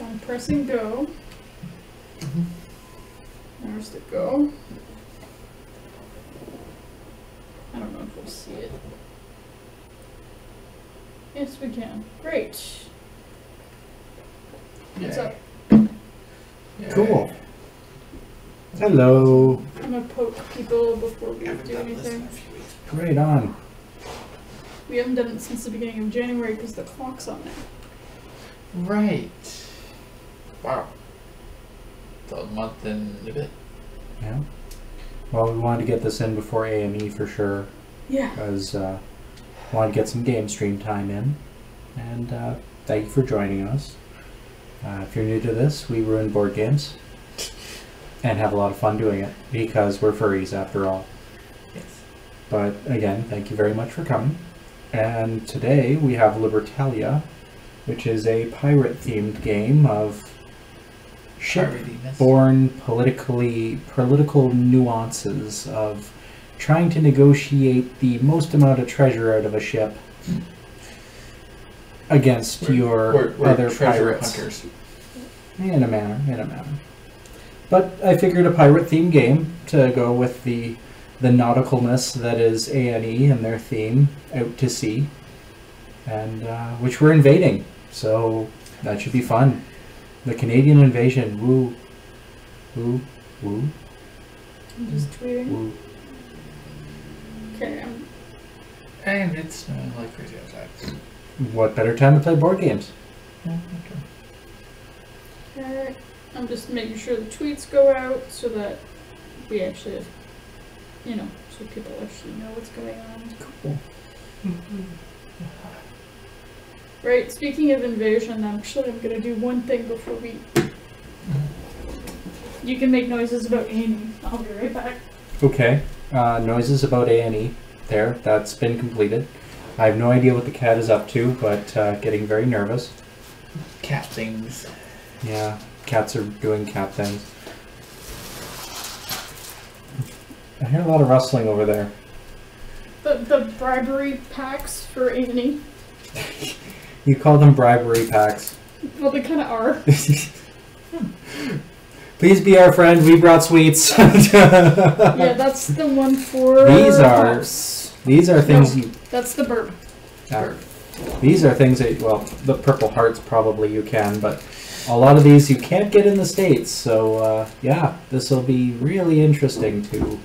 I'm pressing go. There's the go. I don't know if we'll see it. Yes, we can. Great. What's up? Cool. Hello. I'm gonna poke people before we do anything. Right on. We haven't done it since the beginning of January because the clock's on there. Right. Wow. So a month and a bit. Yeah. Well, we wanted to get this in before AME for sure. Yeah. Because wanted to get some game stream time in. And thank you for joining us. If you're new to this, we ruin board games. And have a lot of fun doing it. Because we're furries after all. Yes. But again, thank you very much for coming. And today we have Libertalia, which is a pirate-themed game of ship-borne political nuances of trying to negotiate the most amount of treasure out of a ship against your other pirates. Hunters. In a manner. But I figured a pirate-themed game to go with the nauticalness that is A&E and their theme, Out to Sea, and which we're invading, so that should be fun. The Canadian invasion, woo, woo, woo. I'm just tweeting. Woo. Okay, And it's snowing like crazy outside. What better time to play board games? okay. I'm just making sure the tweets go out so that we actually have, so people actually know what's going on. Cool. Right, speaking of invasion, I'm going to do one thing before we... You can make noises about Annie. I'll be right back. Okay. Noises about A&E. There, that's been completed. I have no idea what the cat is up to, but getting very nervous. Cat things. Yeah, cats are doing cat things. I hear a lot of rustling over there. The bribery packs for Annie. You call them bribery packs. Well, they kind of are. Please be our friend. We brought sweets. Yeah, that's the one for These are things you. That's the burp. These are things that, well, the purple hearts probably you can, but a lot of these you can't get in the States. So yeah, this will be really interesting to.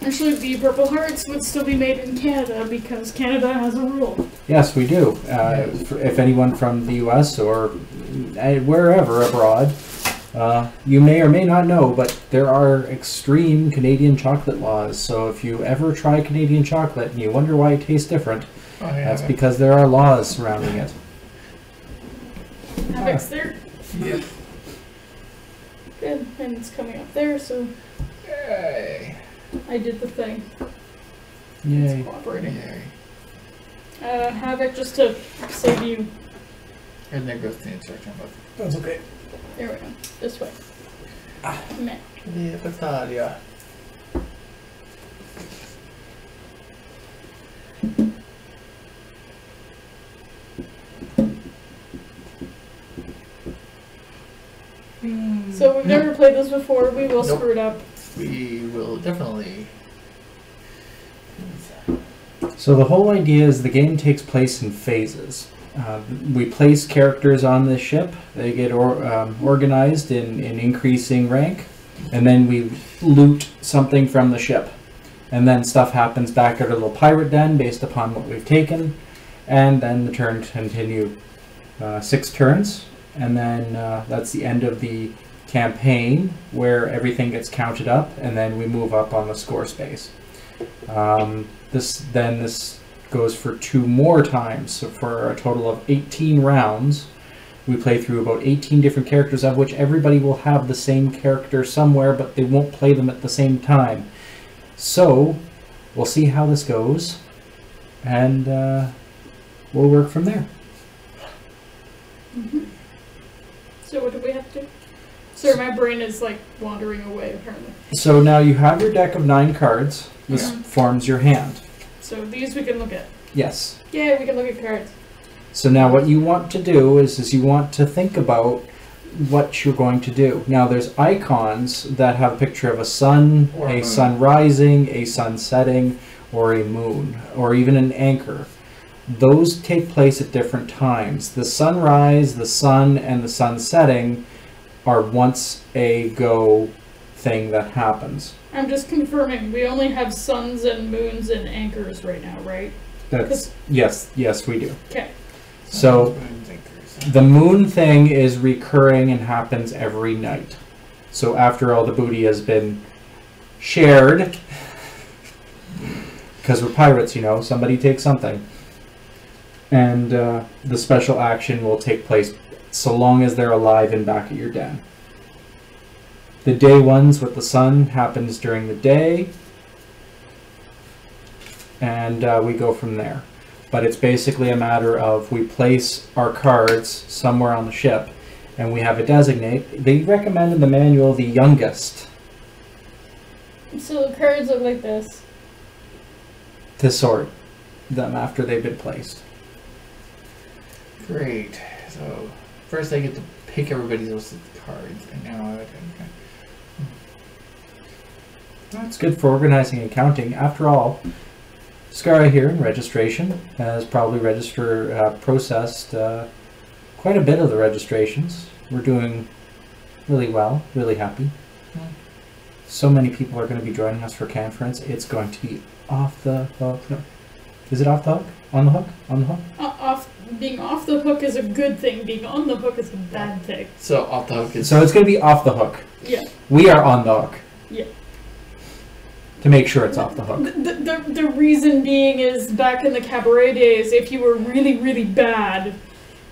Actually, the purple hearts would still be made in Canada because Canada has a rule. Yes, we do. If anyone from the U.S. or wherever abroad, you may or may not know, but there are extreme Canadian chocolate laws. So if you ever try Canadian chocolate and you wonder why it tastes different, that's because there are laws surrounding it. Havoc's there. Yep. Good, and it's coming up there, so Yay. I did the thing. Yay. It's cooperating. Yay. Havoc, just to save you. And there goes the instruction book. That's okay. There we go. This way. Meh. Yeah, Battaglia. So we've never played this before. We will screw it up. We will definitely. So the whole idea is the game takes place in phases. We place characters on this ship. They get organized in increasing rank, and then we loot something from the ship. And then stuff happens back at our little pirate den based upon what we've taken, and then the turns continue 6 turns, and then that's the end of the campaign where everything gets counted up, and then we move up on the score space. This goes for 2 more times, so for a total of 18 rounds. We play through about 18 different characters, of which everybody will have the same character somewhere, but they won't play them at the same time. So we'll see how this goes, and we'll work from there. Mm-hmm. So what do we have to do? Sorry, my brain is like wandering away apparently. So now you have your deck of 9 cards. This forms your hand. So these we can look at. Yes. Yeah, we can look at cards. So now what you want to do is you want to think about what you're going to do. Now there's icons that have a picture of a sun, Or a a moon. sun rising, a sun setting, or a moon, or even an anchor. Those take place at different times. The sunrise, the sun, and the sun setting are once a go thing that happens. I'm just confirming, we only have suns and moons and anchors right now, right? That's yes, we do. Okay. So the moon thing is recurring and happens every night. So after all the booty has been shared, because we're pirates, you know, somebody takes something. And the special action will take place so long as they're alive and back at your den. The day ones with the sun happens during the day, and we go from there. But it's basically a matter of we place our cards somewhere on the ship, and we have a designate. They recommend in the manual the youngest So the cards look like this. to sort them after they've been placed. Great. So first I get to pick everybody's list of cards, and now okay. That's good for organizing and counting. After all, Scara here in registration has probably processed quite a bit of the registrations. We're doing really well, really happy. So many people are going to be joining us for conference. It's going to be off the hook. No. Is it off the hook? On the hook? On the hook? Being off the hook is a good thing. Being on the hook is a bad thing. So off the hook is So it's going to be off the hook. Yeah. We are on the hook. Yeah. To make sure it's off the hook. The reason being is back in the cabaret days, if you were really, really bad,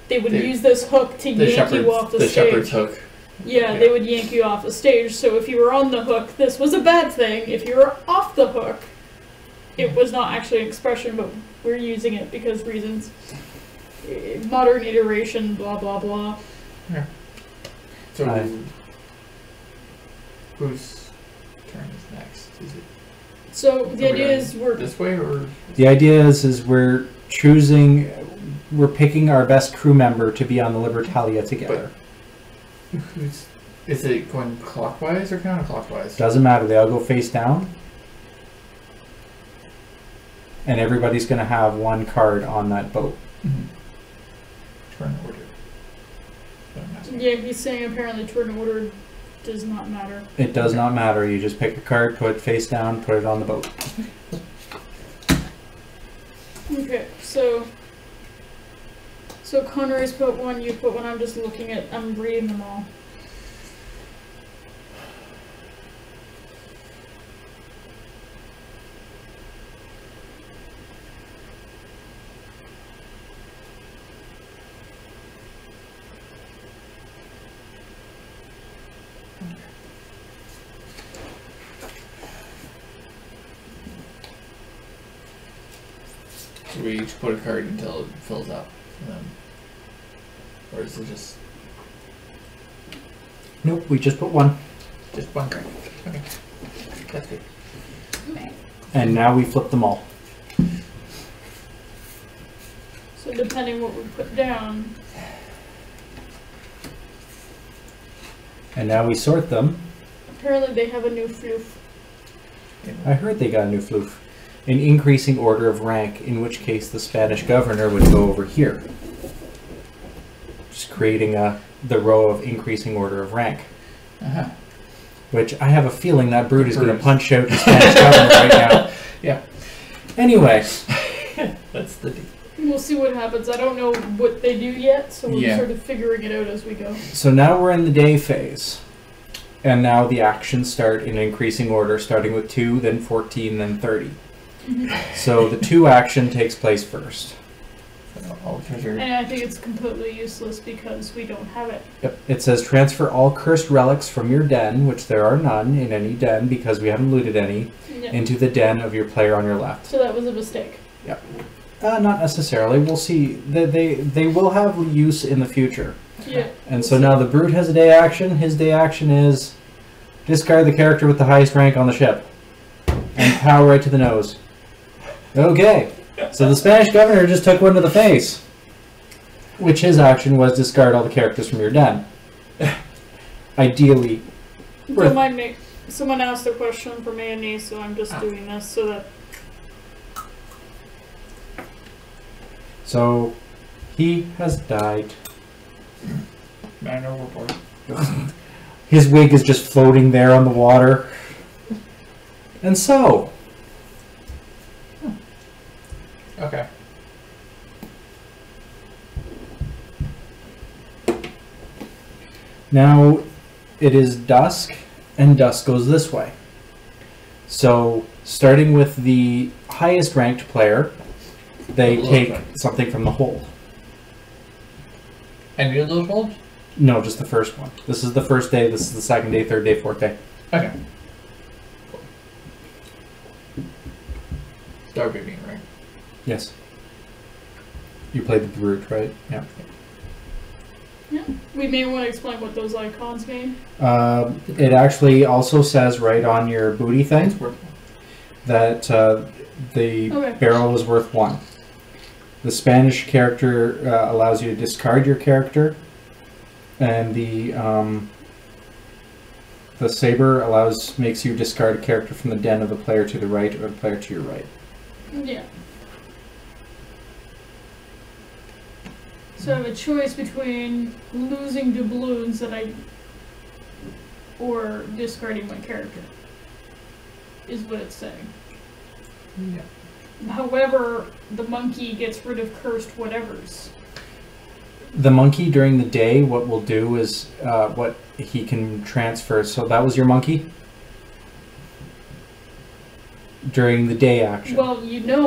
they would use this hook to yank you off the stage. shepherd's hook. Yeah, they would yank you off the stage. So if you were on the hook, this was a bad thing. If you were off the hook, it was not actually an expression, but we're using it because reasons. Modern iteration, blah, blah, blah. Yeah. So Hi. whose turn is next? Is it So the Are we idea going is we're... this way or The idea is we're picking our best crew member to be on the Libertalia together. is it going clockwise or counterclockwise? Doesn't matter, they all go face down. And everybody's going to have one card on that boat. Turn order. What I'm asking. Yeah, he's saying apparently turn order does not matter. It does not matter, you just pick a card, put it face down, put it on the boat. Okay, so Conroy's put one, you put one, I'm reading them all. So we each put a card until it fills up, and then, or is it just Nope, we just put one. one card? Okay, that's good. And now we flip them all. So depending what we put down, And now we sort them. apparently they have a new floof. I heard they got a new floof. In increasing order of rank, in which case the Spanish governor would go over here. Just creating the row of increasing order of rank. Uh-huh. Which I have a feeling that brute is going to punch out the Spanish governor right now. Yeah. Anyway. That's the deal. We'll see what happens. I don't know what they do yet, so we're Yeah. sort of figuring it out as we go. So now we're in the day phase. And now the actions start in increasing order, starting with 2, then 14, then 30. So the 2 action takes place first. All treasure. And I think it's completely useless because we don't have it. Yep. It says transfer all cursed relics from your den, which there are none in any den because we haven't looted any, Yeah. into the den of your player on your left. So that was a mistake. Yep. Not necessarily. We'll see. They will have use in the future. Yeah. And so now the brute has a day action. His day action is discard the character with the highest rank on the ship. And power right to the nose. Okay. So the Spanish governor just took one to the face. which his action was discard all the characters from your den. Ideally. Don't mind me. Someone asked a question for me and me, so I'm just doing this so that. So, he has died. Man overboard. His wig is just floating there on the water. And so. Okay. Now, it is dusk, and dusk goes this way. So, starting with the highest ranked player, they take something from the hold. Any of those holds? No, just the first one. This is the first day, this is the second day, third day, fourth day. Okay. Dark being right. Yes. You played the brute, right? Yeah. Yeah. We may want to explain what those icons mean. It actually also says right on your booty thing that the barrel is worth 1. The Spanish character allows you to discard your character, and the saber makes you discard a character from the den of the player to the right or the player to your right. Yeah. So I have a choice between losing doubloons or discarding my character, is what it's saying. Yeah. However, the monkey gets rid of cursed whatevers. The monkey during the day, what we'll do is what he can transfer. So that was your monkey? During the day action. Well,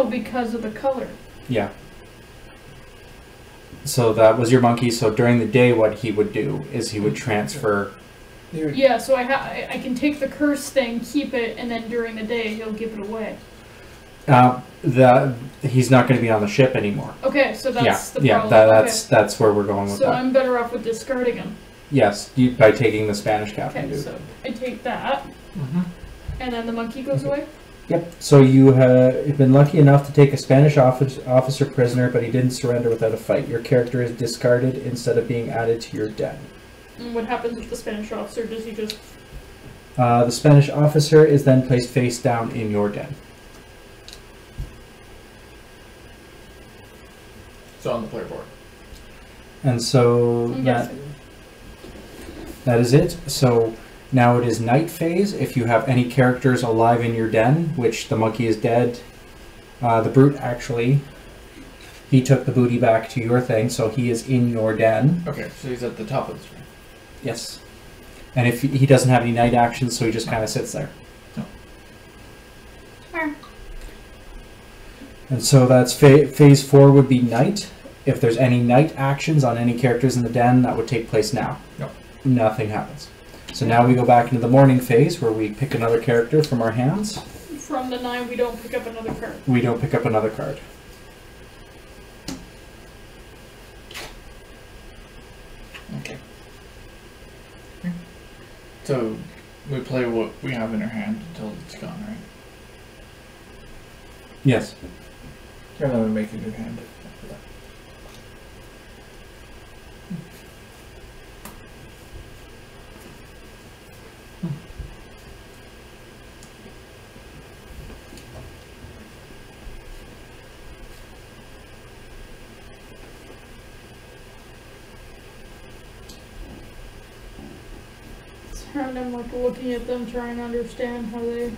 because of the color. Yeah. So that was your monkey. So during the day, what he would do is he would transfer. Yeah, so I can take the curse thing, keep it, and then during the day he'll give it away. He's not going to be on the ship anymore. Okay, so that's the problem. Yeah, that's where we're going with that. So I'm better off with discarding him. Yes, by taking the Spanish captain. Okay, so I take that, and then the monkey goes away? Yep, so you have been lucky enough to take a Spanish officer prisoner, but he didn't surrender without a fight. Your character is discarded instead of being added to your den. And what happens with the Spanish officer? Does he just... The Spanish officer is then placed face down in your den. So on the player board. And so that is it. So now it is night phase. If you have any characters alive in your den, which the monkey is dead, the brute actually, he took the booty back to your thing, so he is in your den. Okay, so he's at the top of the screen. Yes. And if he doesn't have any night actions, so he just kind of sits there. Oh. And so that's phase 4 would be night. If there's any night actions on any characters in the den, that would take place now. No. Nothing happens. So now we go back into the morning phase where we pick another character from our hands. From the 9, we don't pick up another card. We don't pick up another card. Okay. So we play what we have in our hand until it's gone, right? Yes. And then we make a new hand after that. And I'm like looking at them, trying to understand how they...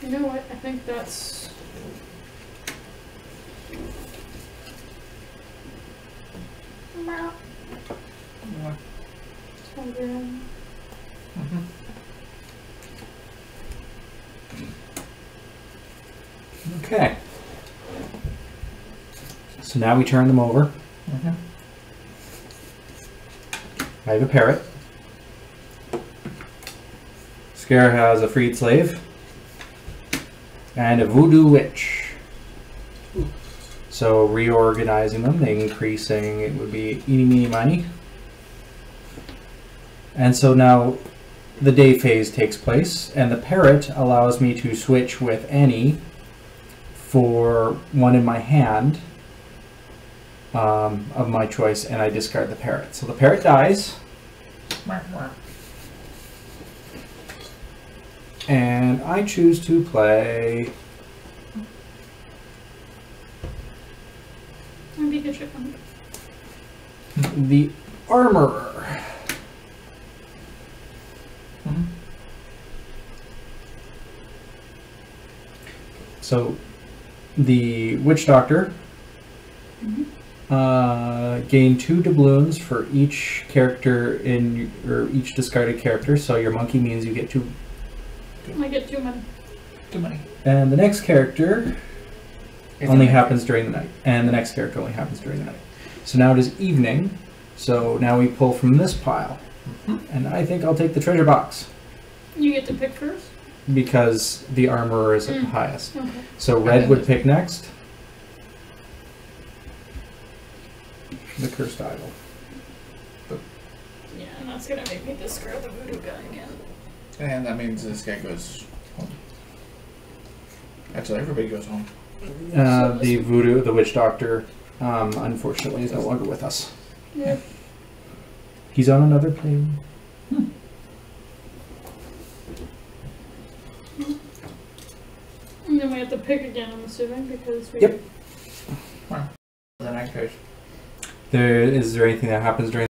You know what? I think that's... Okay. So now we turn them over. I have a parrot. Scare has a freed slave. And a voodoo witch. So reorganizing them, increasing, it would be eeny, meeny, miny. And so now the day phase takes place, and the parrot allows me to switch with any for one in my hand, of my choice, and I discard the parrot. So the parrot dies. And I choose to play the Armorer. Mhm. So the Witch Doctor gain 2 doubloons for each character or each discarded character. So your monkey means you get 2. I get 2 money. 2 money. And the next character only happens during the night. And the next character only happens during the night. So now it is evening. So now we pull from this pile. And I think I'll take the treasure box. You get to pick first? Because the Armorer is at the highest. Okay. So red would pick next. The cursed idol. Yeah, and that's gonna make me discard the voodoo guy again. And that means this guy goes home. Actually, everybody goes home. The Witch Doctor, unfortunately, is no longer with us. Yeah. He's on another plane. And then we have to pick again, I'm assuming, because we... Yep. Wow. The night coach. Is there anything that happens during